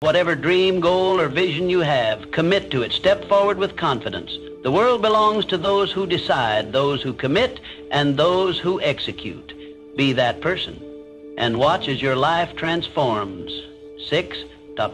Whatever dream, goal, or vision you have, commit to it. Step forward with confidence. The world belongs to those who decide, those who commit, and those who execute. Be that person, and watch as your life transforms. 6,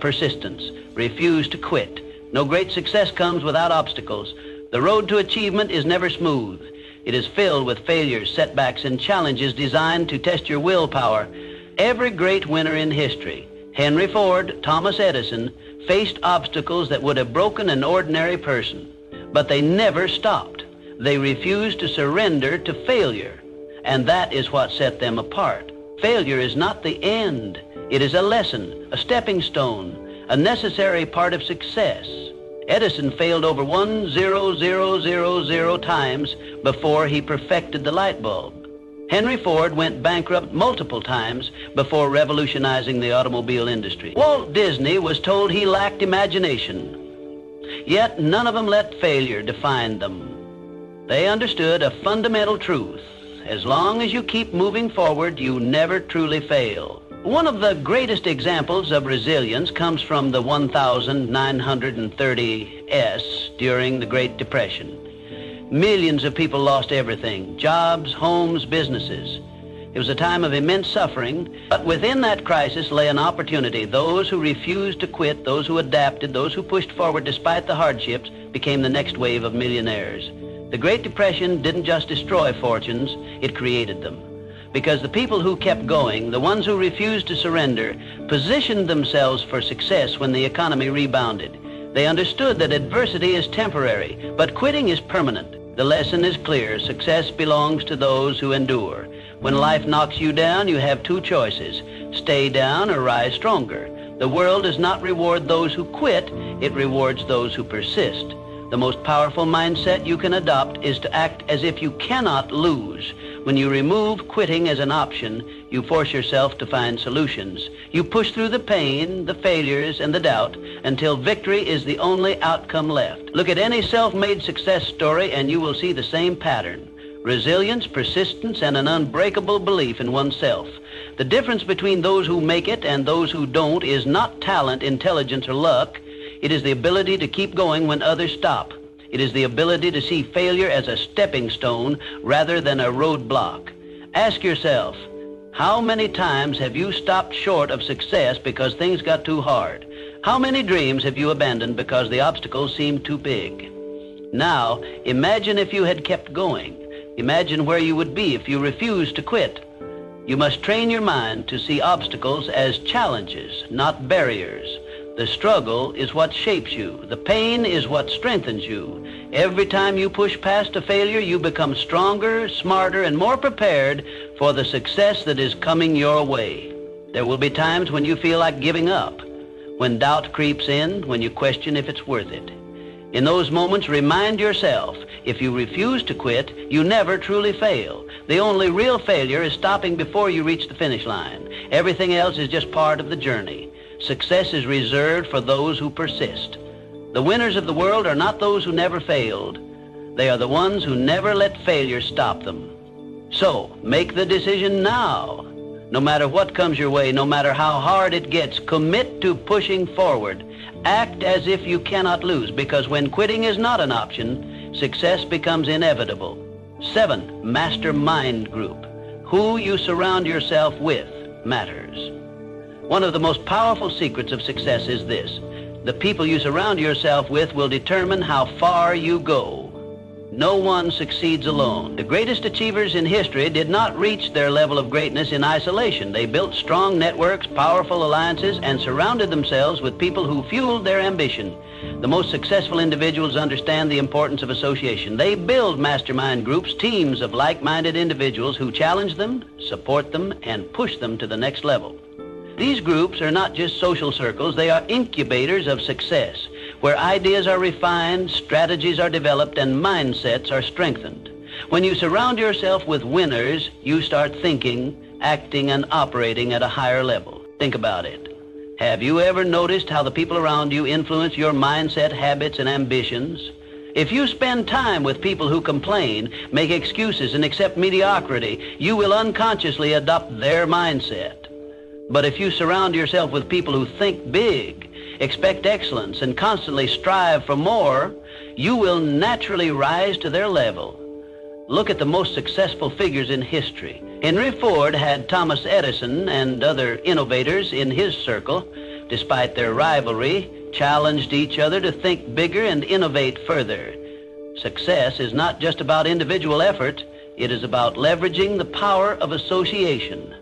persistence. Refuse to quit. No great success comes without obstacles. The road to achievement is never smooth. It is filled with failures, setbacks, and challenges designed to test your willpower. Every great winner in history, Henry Ford, Thomas Edison, faced obstacles that would have broken an ordinary person. But they never stopped. They refused to surrender to failure. And that is what set them apart. Failure is not the end. It is a lesson, a stepping stone, a necessary part of success. Edison failed over 1,000,000 times before he perfected the light bulb. Henry Ford went bankrupt multiple times before revolutionizing the automobile industry. Walt Disney was told he lacked imagination. Yet none of them let failure define them. They understood a fundamental truth. As long as you keep moving forward, you never truly fail. One of the greatest examples of resilience comes from the 1930s during the Great Depression. Millions of people lost everything, jobs, homes, businesses. It was a time of immense suffering, but within that crisis lay an opportunity. Those who refused to quit, those who adapted, those who pushed forward despite the hardships became the next wave of millionaires. The Great Depression didn't just destroy fortunes, it created them. Because the people who kept going, the ones who refused to surrender, positioned themselves for success when the economy rebounded. They understood that adversity is temporary, but quitting is permanent. The lesson is clear. Success belongs to those who endure. When life knocks you down, you have two choices: stay down or rise stronger. The world does not reward those who quit, it rewards those who persist. The most powerful mindset you can adopt is to act as if you cannot lose. When you remove quitting as an option, you force yourself to find solutions. You push through the pain, the failures, and the doubt until victory is the only outcome left. Look at any self-made success story and you will see the same pattern: resilience, persistence, and an unbreakable belief in oneself. The difference between those who make it and those who don't is not talent, intelligence, or luck. It is the ability to keep going when others stop. It is the ability to see failure as a stepping stone rather than a roadblock. Ask yourself, how many times have you stopped short of success because things got too hard? How many dreams have you abandoned because the obstacles seemed too big? Now, imagine if you had kept going. Imagine where you would be if you refused to quit. You must train your mind to see obstacles as challenges, not barriers. The struggle is what shapes you. The pain is what strengthens you. Every time you push past a failure, you become stronger, smarter, and more prepared for the success that is coming your way. There will be times when you feel like giving up, when doubt creeps in, when you question if it's worth it. In those moments, remind yourself, if you refuse to quit, you never truly fail. The only real failure is stopping before you reach the finish line. Everything else is just part of the journey. Success is reserved for those who persist. The winners of the world are not those who never failed. They are the ones who never let failure stop them. So, make the decision now. No matter what comes your way, no matter how hard it gets, commit to pushing forward. Act as if you cannot lose, because when quitting is not an option, success becomes inevitable. 7, mastermind group. Who you surround yourself with matters. One of the most powerful secrets of success is this: the people you surround yourself with will determine how far you go. No one succeeds alone. The greatest achievers in history did not reach their level of greatness in isolation. They built strong networks, powerful alliances, and surrounded themselves with people who fueled their ambition. The most successful individuals understand the importance of association. They build mastermind groups, teams of like-minded individuals who challenge them, support them, and push them to the next level. These groups are not just social circles, they are incubators of success, where ideas are refined, strategies are developed, and mindsets are strengthened. When you surround yourself with winners, you start thinking, acting, and operating at a higher level. Think about it. Have you ever noticed how the people around you influence your mindset, habits, and ambitions? If you spend time with people who complain, make excuses, and accept mediocrity, you will unconsciously adopt their mindset. But if you surround yourself with people who think big, expect excellence, and constantly strive for more, you will naturally rise to their level. Look at the most successful figures in history. Henry Ford had Thomas Edison and other innovators in his circle. Despite their rivalry, challenged each other to think bigger and innovate further. Success is not just about individual effort. It is about leveraging the power of association.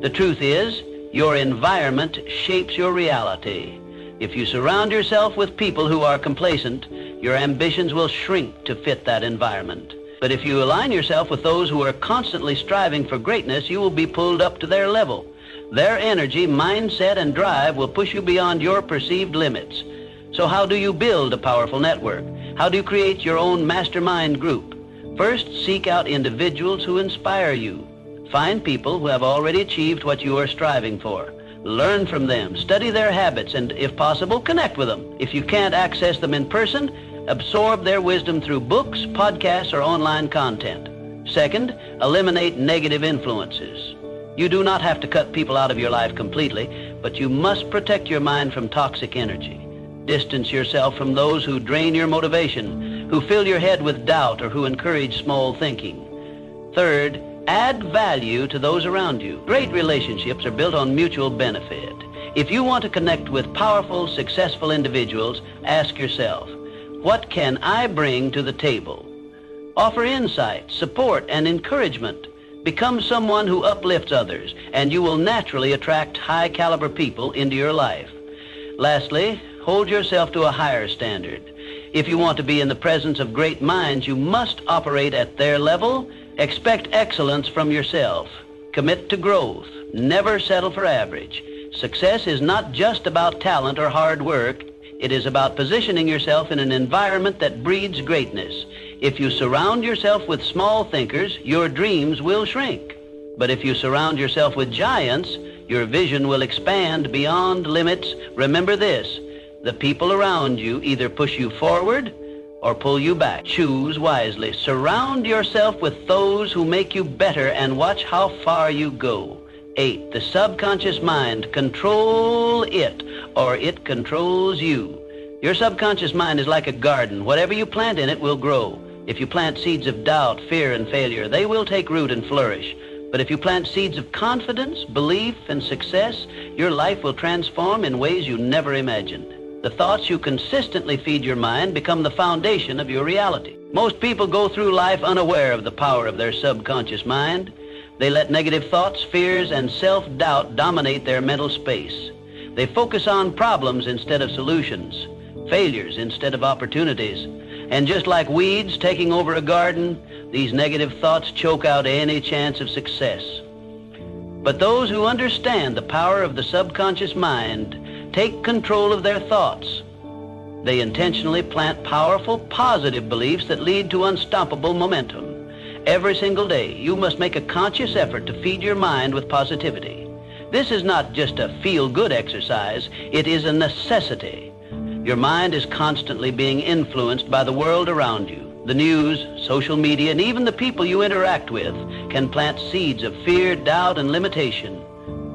The truth is, your environment shapes your reality. If you surround yourself with people who are complacent, your ambitions will shrink to fit that environment. But if you align yourself with those who are constantly striving for greatness, you will be pulled up to their level. Their energy, mindset, and drive will push you beyond your perceived limits. So how do you build a powerful network? How do you create your own mastermind group? First, seek out individuals who inspire you. Find people who have already achieved what you are striving for. Learn from them, study their habits, and if possible, connect with them. If you can't access them in person, absorb their wisdom through books, podcasts, or online content. Second, eliminate negative influences. You do not have to cut people out of your life completely, but you must protect your mind from toxic energy. Distance yourself from those who drain your motivation, who fill your head with doubt, or who encourage small thinking. Third, add value to those around you. Great relationships are built on mutual benefit. If you want to connect with powerful, successful individuals, ask yourself, what can I bring to the table? Offer insight, support, and encouragement. Become someone who uplifts others, and you will naturally attract high-caliber people into your life. Lastly, hold yourself to a higher standard. If you want to be in the presence of great minds, you must operate at their level. Expect excellence from yourself. Commit to growth. Never settle for average. Success is not just about talent or hard work. It is about positioning yourself in an environment that breeds greatness. If you surround yourself with small thinkers, your dreams will shrink. But if you surround yourself with giants, your vision will expand beyond limits. Remember this, the people around you either push you forward or pull you back. Choose wisely. Surround yourself with those who make you better and watch how far you go. 8, the subconscious mind. Control it, or it controls you. Your subconscious mind is like a garden. Whatever you plant in it will grow. If you plant seeds of doubt, fear, and failure, they will take root and flourish. But if you plant seeds of confidence, belief, and success, your life will transform in ways you never imagined. The thoughts you consistently feed your mind become the foundation of your reality. Most people go through life unaware of the power of their subconscious mind. They let negative thoughts, fears, and self-doubt dominate their mental space. They focus on problems instead of solutions, failures instead of opportunities. And just like weeds taking over a garden, these negative thoughts choke out any chance of success. But those who understand the power of the subconscious mind take control of their thoughts. They intentionally plant powerful, positive beliefs that lead to unstoppable momentum. Every single day, you must make a conscious effort to feed your mind with positivity. This is not just a feel-good exercise, it is a necessity. Your mind is constantly being influenced by the world around you. The news, social media, and even the people you interact with can plant seeds of fear, doubt, and limitation.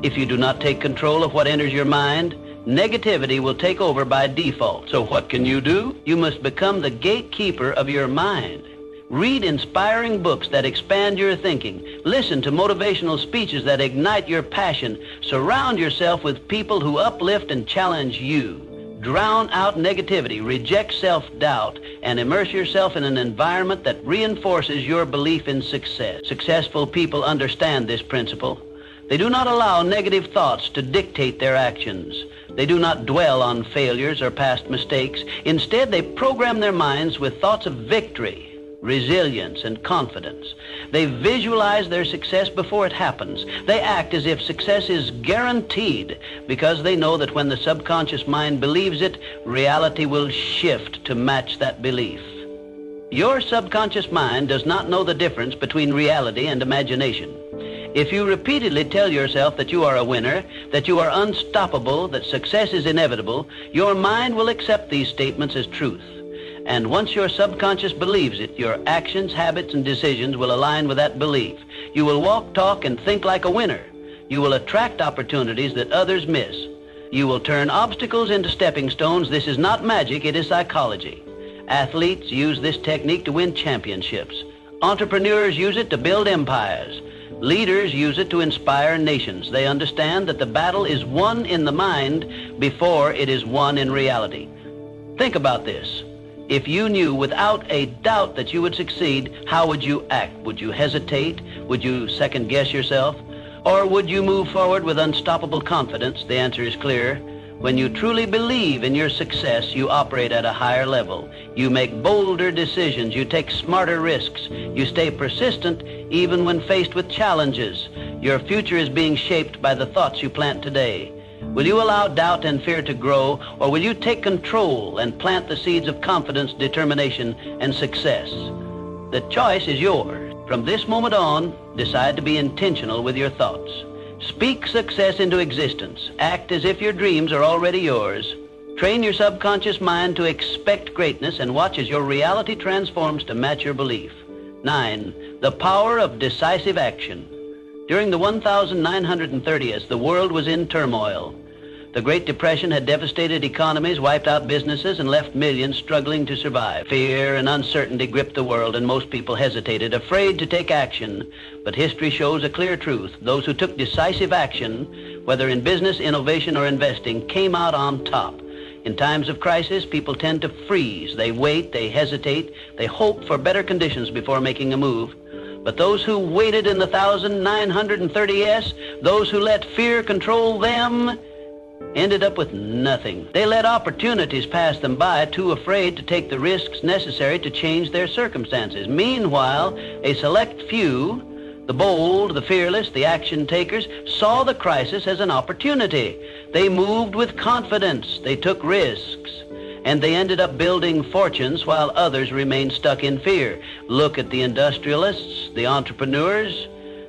If you do not take control of what enters your mind, negativity will take over by default. So what can you do? You must become the gatekeeper of your mind. Read inspiring books that expand your thinking. Listen to motivational speeches that ignite your passion. Surround yourself with people who uplift and challenge you. Drown out negativity, reject self-doubt, and immerse yourself in an environment that reinforces your belief in success. Successful people understand this principle. They do not allow negative thoughts to dictate their actions. They do not dwell on failures or past mistakes. Instead, they program their minds with thoughts of victory, resilience, and confidence. They visualize their success before it happens. They act as if success is guaranteed because they know that when the subconscious mind believes it, reality will shift to match that belief. Your subconscious mind does not know the difference between reality and imagination. If you repeatedly tell yourself that you are a winner, that you are unstoppable, that success is inevitable, your mind will accept these statements as truth. And once your subconscious believes it, your actions, habits, and decisions will align with that belief. You will walk, talk, and think like a winner. You will attract opportunities that others miss. You will turn obstacles into stepping stones. This is not magic, it is psychology. Athletes use this technique to win championships. Entrepreneurs use it to build empires. Leaders use it to inspire nations. They understand that the battle is won in the mind before it is won in reality. Think about this. If you knew without a doubt that you would succeed, how would you act? Would you hesitate? Would you second guess yourself? Or would you move forward with unstoppable confidence? The answer is clear. When you truly believe in your success, you operate at a higher level. You make bolder decisions. You take smarter risks. You stay persistent even when faced with challenges. Your future is being shaped by the thoughts you plant today. Will you allow doubt and fear to grow, or will you take control and plant the seeds of confidence, determination, and success? The choice is yours. From this moment on, decide to be intentional with your thoughts. Speak success into existence. Act as if your dreams are already yours. Train your subconscious mind to expect greatness and watch as your reality transforms to match your belief. 9. The power of decisive action. During the 1930s, the world was in turmoil. The Great Depression had devastated economies, wiped out businesses, and left millions struggling to survive. Fear and uncertainty gripped the world, and most people hesitated, afraid to take action. But history shows a clear truth. Those who took decisive action, whether in business, innovation, or investing, came out on top. In times of crisis, people tend to freeze. They wait, they hesitate, they hope for better conditions before making a move. But those who waited in the 1930s, those who let fear control them, ended up with nothing. They let opportunities pass them by, too afraid to take the risks necessary to change their circumstances. Meanwhile, a select few, the bold, the fearless, the action takers, saw the crisis as an opportunity. They moved with confidence. They took risks. And they ended up building fortunes while others remained stuck in fear. Look at the industrialists, the entrepreneurs,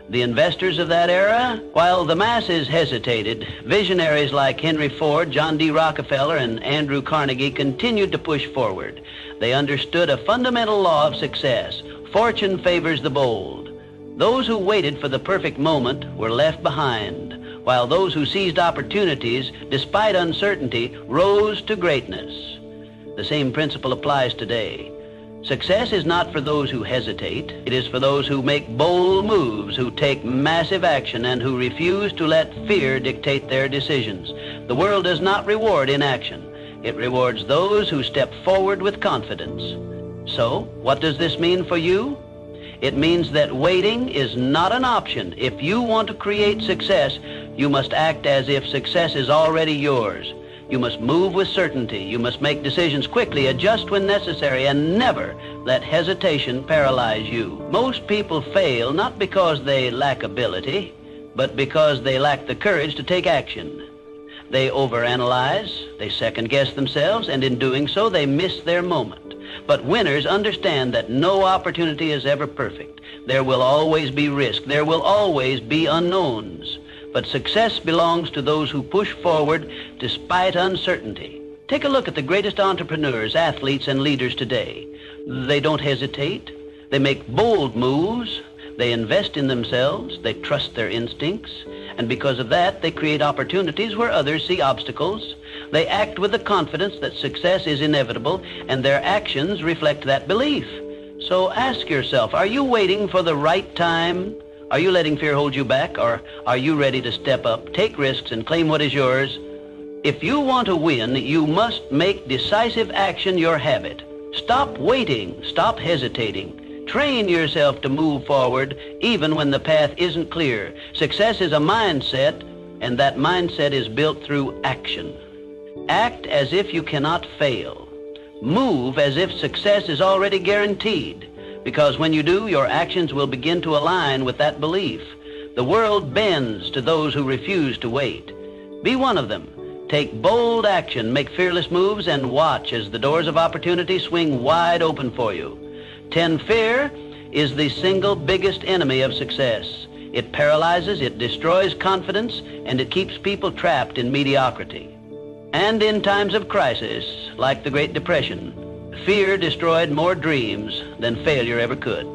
the investors of that era. While the masses hesitated, visionaries like Henry Ford, John D. Rockefeller, and Andrew Carnegie continued to push forward. They understood a fundamental law of success. Fortune favors the bold. Those who waited for the perfect moment were left behind, while those who seized opportunities, despite uncertainty, rose to greatness. The same principle applies today. Success is not for those who hesitate. It is for those who make bold moves, who take massive action, and who refuse to let fear dictate their decisions. The world does not reward inaction. It rewards those who step forward with confidence. So, what does this mean for you? It means that waiting is not an option. If you want to create success, you must act as if success is already yours. You must move with certainty. You must make decisions quickly, adjust when necessary, and never let hesitation paralyze you. Most people fail not because they lack ability, but because they lack the courage to take action. They overanalyze, they second-guess themselves, and in doing so, they miss their moment. But winners understand that no opportunity is ever perfect. There will always be risk. There will always be unknowns. But success belongs to those who push forward despite uncertainty. Take a look at the greatest entrepreneurs, athletes, and leaders today. They don't hesitate. They make bold moves. They invest in themselves. They trust their instincts. And because of that, they create opportunities where others see obstacles. They act with the confidence that success is inevitable, and their actions reflect that belief. So ask yourself, are you waiting for the right time? Are you letting fear hold you back, or are you ready to step up, take risks, and claim what is yours? If you want to win, you must make decisive action your habit. Stop waiting. Stop hesitating. Train yourself to move forward even when the path isn't clear. Success is a mindset, and that mindset is built through action. Act as if you cannot fail. Move as if success is already guaranteed. Because when you do, your actions will begin to align with that belief. The world bends to those who refuse to wait. Be one of them. Take bold action, make fearless moves, and watch as the doors of opportunity swing wide open for you. 10. Fear is the single biggest enemy of success. It paralyzes, it destroys confidence, and it keeps people trapped in mediocrity. And in times of crisis, like the Great Depression, fear destroyed more dreams than failure ever could.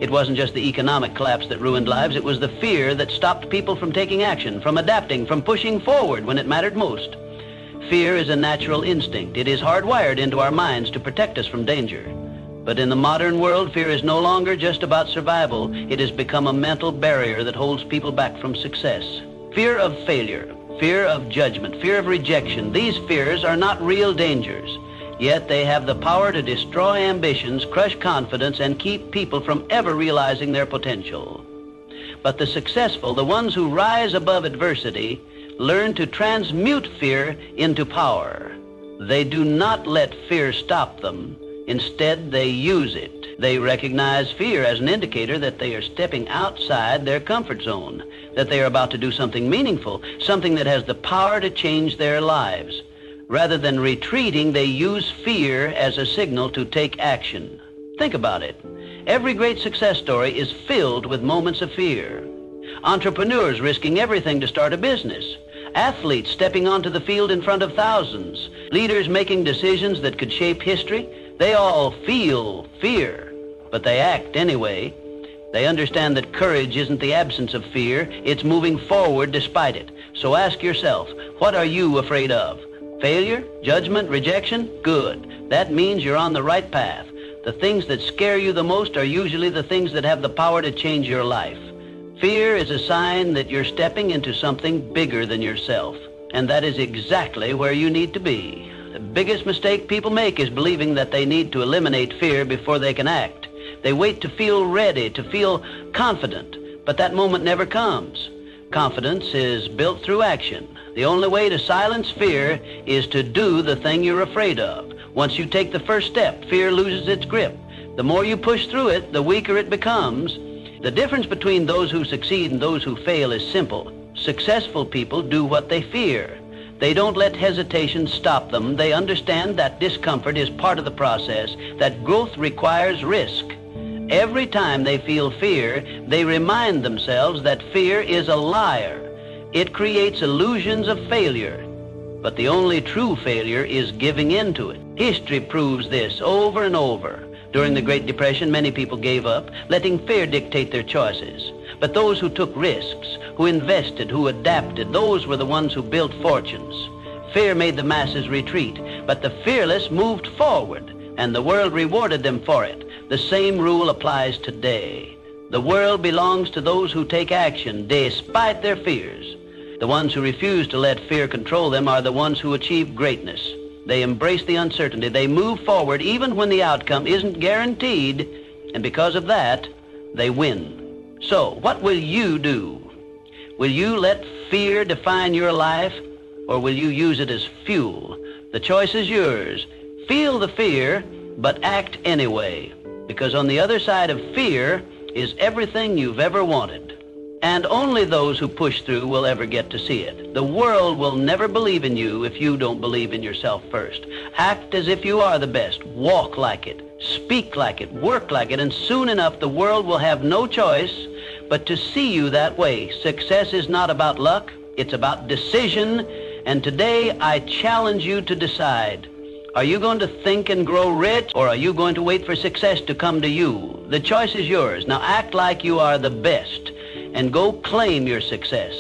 It wasn't just the economic collapse that ruined lives, it was the fear that stopped people from taking action, from adapting, from pushing forward when it mattered most. Fear is a natural instinct. It is hardwired into our minds to protect us from danger. But in the modern world, fear is no longer just about survival. It has become a mental barrier that holds people back from success. Fear of failure, fear of judgment, fear of rejection. These fears are not real dangers, yet they have the power to destroy ambitions, crush confidence, and keep people from ever realizing their potential. But the successful, the ones who rise above adversity, learn to transmute fear into power. They do not let fear stop them. Instead, they use it. They recognize fear as an indicator that they are stepping outside their comfort zone, that they are about to do something meaningful, something that has the power to change their lives. Rather than retreating, they use fear as a signal to take action. Think about it. Every great success story is filled with moments of fear. Entrepreneurs risking everything to start a business. Athletes stepping onto the field in front of thousands. Leaders making decisions that could shape history. They all feel fear, but they act anyway. They understand that courage isn't the absence of fear, it's moving forward despite it. So ask yourself, what are you afraid of? Failure? Judgment? Rejection? Good. That means you're on the right path. The things that scare you the most are usually the things that have the power to change your life. Fear is a sign that you're stepping into something bigger than yourself, and that is exactly where you need to be. The biggest mistake people make is believing that they need to eliminate fear before they can act. They wait to feel ready, to feel confident, but that moment never comes. Confidence is built through action. The only way to silence fear is to do the thing you're afraid of. Once you take the first step, fear loses its grip. The more you push through it, the weaker it becomes. The difference between those who succeed and those who fail is simple. Successful people do what they fear. They don't let hesitation stop them. They understand that discomfort is part of the process, that growth requires risk. Every time they feel fear, they remind themselves that fear is a liar. It creates illusions of failure. But the only true failure is giving in to it. History proves this over and over. During the Great Depression, many people gave up, letting fear dictate their choices. But those who took risks, who invested, who adapted, those were the ones who built fortunes. Fear made the masses retreat, but the fearless moved forward, and the world rewarded them for it. The same rule applies today. The world belongs to those who take action despite their fears. The ones who refuse to let fear control them are the ones who achieve greatness. They embrace the uncertainty. They move forward even when the outcome isn't guaranteed, and because of that, they win. So, what will you do? Will you let fear define your life, or will you use it as fuel? The choice is yours. Feel the fear, but act anyway, because on the other side of fear is everything you've ever wanted. And only those who push through will ever get to see it. The world will never believe in you if you don't believe in yourself first. Act as if you are the best. Walk like it. Speak like it. Work like it. And soon enough, the world will have no choice but to see you that way. Success is not about luck. It's about decision. And today, I challenge you to decide. Are you going to think and grow rich, or are you going to wait for success to come to you? The choice is yours. Now act like you are the best, and go claim your success.